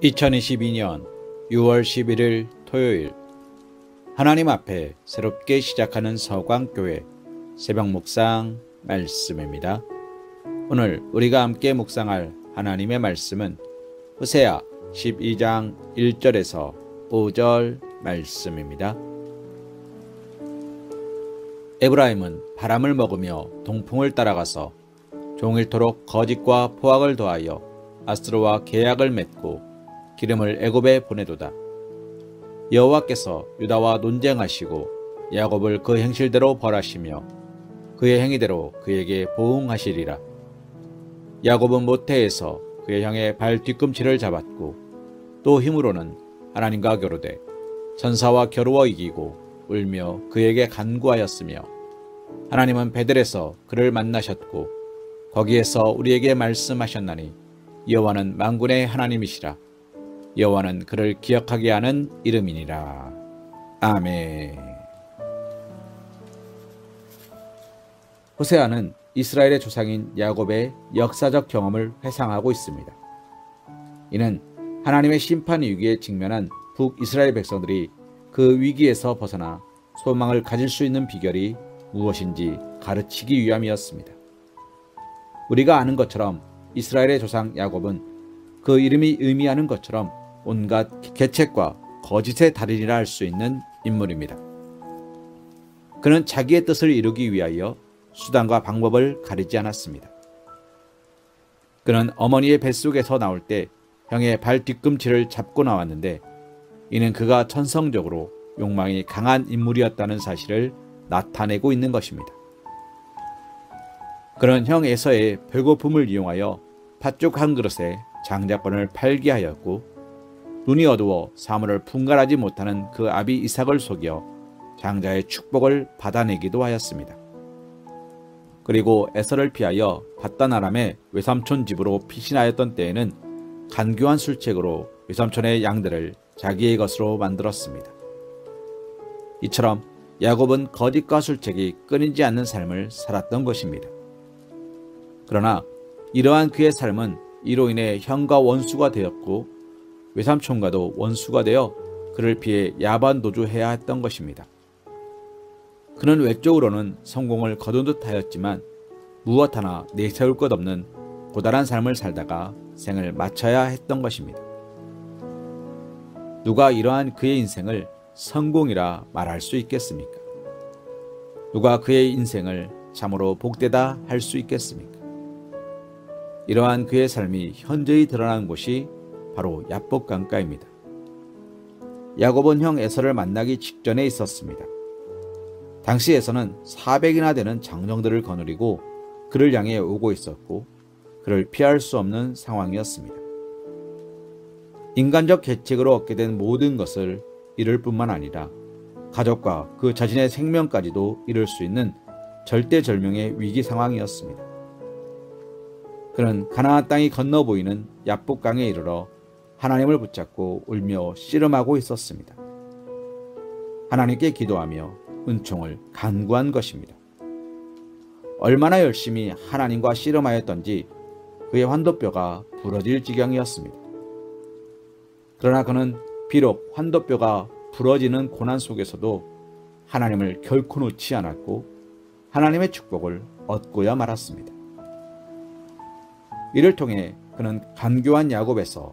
2022년 6월 11일 토요일, 하나님 앞에 새롭게 시작하는 서광교회 새벽 묵상 말씀입니다. 오늘 우리가 함께 묵상할 하나님의 말씀은 호세아 12장 1절에서 5절 말씀입니다. 에브라임은 바람을 먹으며 동풍을 따라가서 종일토록 거짓과 포악을 더하여 아스로와 계약을 맺고 기름을 애굽에 보내도다. 여호와께서 유다와 논쟁하시고 야곱을 그 행실대로 벌하시며 그의 행위대로 그에게 보응하시리라. 야곱은 모태에서 그의 형의 발 뒤꿈치를 잡았고 또 힘으로는 하나님과 겨루되 천사와 겨루어 이기고 울며 그에게 간구하였으며 하나님은 베델에서 그를 만나셨고 거기에서 우리에게 말씀하셨나니 여호와는 만군의 하나님이시라. 여호와는 그를 기억하게 하는 이름이니라. 아멘. 호세아는 이스라엘의 조상인 야곱의 역사적 경험을 회상하고 있습니다. 이는 하나님의 심판 위기에 직면한 북이스라엘 백성들이 그 위기에서 벗어나 소망을 가질 수 있는 비결이 무엇인지 가르치기 위함이었습니다. 우리가 아는 것처럼 이스라엘의 조상 야곱은 그 이름이 의미하는 것처럼 온갖 계책과 거짓의 달인이라 할 수 있는 인물입니다. 그는 자기의 뜻을 이루기 위하여 수단과 방법을 가리지 않았습니다. 그는 어머니의 뱃속에서 나올 때 형의 발 뒤꿈치를 잡고 나왔는데 이는 그가 천성적으로 욕망이 강한 인물이었다는 사실을 나타내고 있는 것입니다. 그는 형 에서의 배고픔을 이용하여 팥죽 한 그릇에 장자권을 팔게 하였고 눈이 어두워 사물을 분간하지 못하는 그 아비 이삭을 속여 장자의 축복을 받아내기도 하였습니다. 그리고 에서를 피하여 밧단 아람의 외삼촌 집으로 피신하였던 때에는 간교한 술책으로 외삼촌의 양들을 자기의 것으로 만들었습니다. 이처럼 야곱은 거짓과 술책이 끊이지 않는 삶을 살았던 것입니다. 그러나 이러한 그의 삶은 이로 인해 형과 원수가 되었고 외삼촌과도 원수가 되어 그를 피해 야반도주해야 했던 것입니다. 그는 외적으로는 성공을 거둔 듯 하였지만 무엇 하나 내세울 것 없는 고달한 삶을 살다가 생을 마쳐야 했던 것입니다. 누가 이러한 그의 인생을 성공이라 말할 수 있겠습니까? 누가 그의 인생을 참으로 복되다 할 수 있겠습니까? 이러한 그의 삶이 현저히 드러나는 곳이 바로 야복 강가입니다. 야곱은 형 에서를 만나기 직전에 있었습니다. 당시 에서는 400이나 되는 장정들을 거느리고 그를 향해 오고 있었고 그를 피할 수 없는 상황이었습니다. 인간적 계책으로 얻게 된 모든 것을 잃을 뿐만 아니라 가족과 그 자신의 생명까지도 잃을 수 있는 절대절명의 위기 상황이었습니다. 그는 가나안 땅이 건너 보이는 야복강에 이르러 하나님을 붙잡고 울며 씨름하고 있었습니다. 하나님께 기도하며 은총을 간구한 것입니다. 얼마나 열심히 하나님과 씨름하였던지 그의 환도뼈가 부러질 지경이었습니다. 그러나 그는 비록 환도뼈가 부러지는 고난 속에서도 하나님을 결코 놓지 않았고 하나님의 축복을 얻고야 말았습니다. 이를 통해 그는 간교한 야곱에서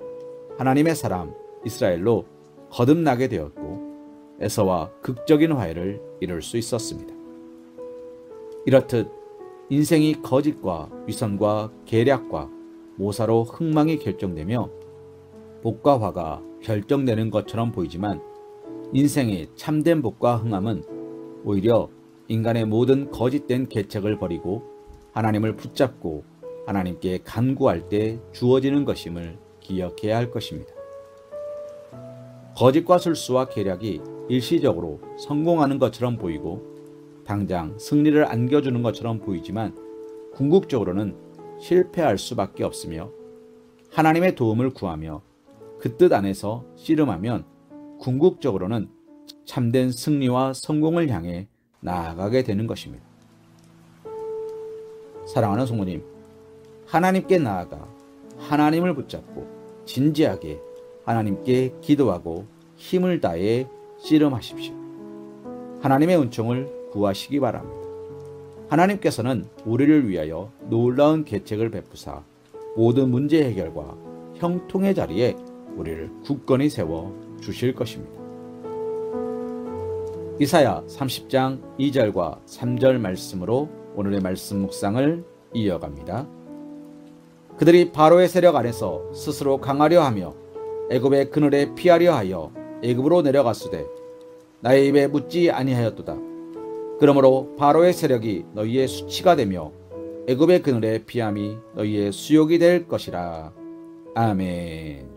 하나님의 사람 이스라엘로 거듭나게 되었고 에서와 극적인 화해를 이룰 수 있었습니다. 이렇듯 인생이 거짓과 위선과 계략과 모사로 흥망이 결정되며 복과 화가 결정되는 것처럼 보이지만 인생의 참된 복과 흥함은 오히려 인간의 모든 거짓된 계책을 버리고 하나님을 붙잡고 하나님께 간구할 때 주어지는 것임을 기억해야 할 것입니다. 거짓과 술수와 계략이 일시적으로 성공하는 것처럼 보이고 당장 승리를 안겨주는 것처럼 보이지만 궁극적으로는 실패할 수밖에 없으며 하나님의 도움을 구하며 그 뜻 안에서 씨름하면 궁극적으로는 참된 승리와 성공을 향해 나아가게 되는 것입니다. 사랑하는 성도님, 하나님께 나아가 하나님을 붙잡고 진지하게 하나님께 기도하고 힘을 다해 씨름하십시오. 하나님의 은총을 구하시기 바랍니다. 하나님께서는 우리를 위하여 놀라운 계책을 베푸사 모든 문제 해결과 형통의 자리에 우리를 굳건히 세워 주실 것입니다. 이사야 30장 2절과 3절 말씀으로 오늘의 말씀 묵상을 이어갑니다. 그들이 바로의 세력 안에서 스스로 강하려 하며 애굽의 그늘에 피하려 하여 애굽으로 내려갔으되 나의 입에 묻지 아니하였도다. 그러므로 바로의 세력이 너희의 수치가 되며 애굽의 그늘에 피함이 너희의 수욕이 될 것이라. 아멘.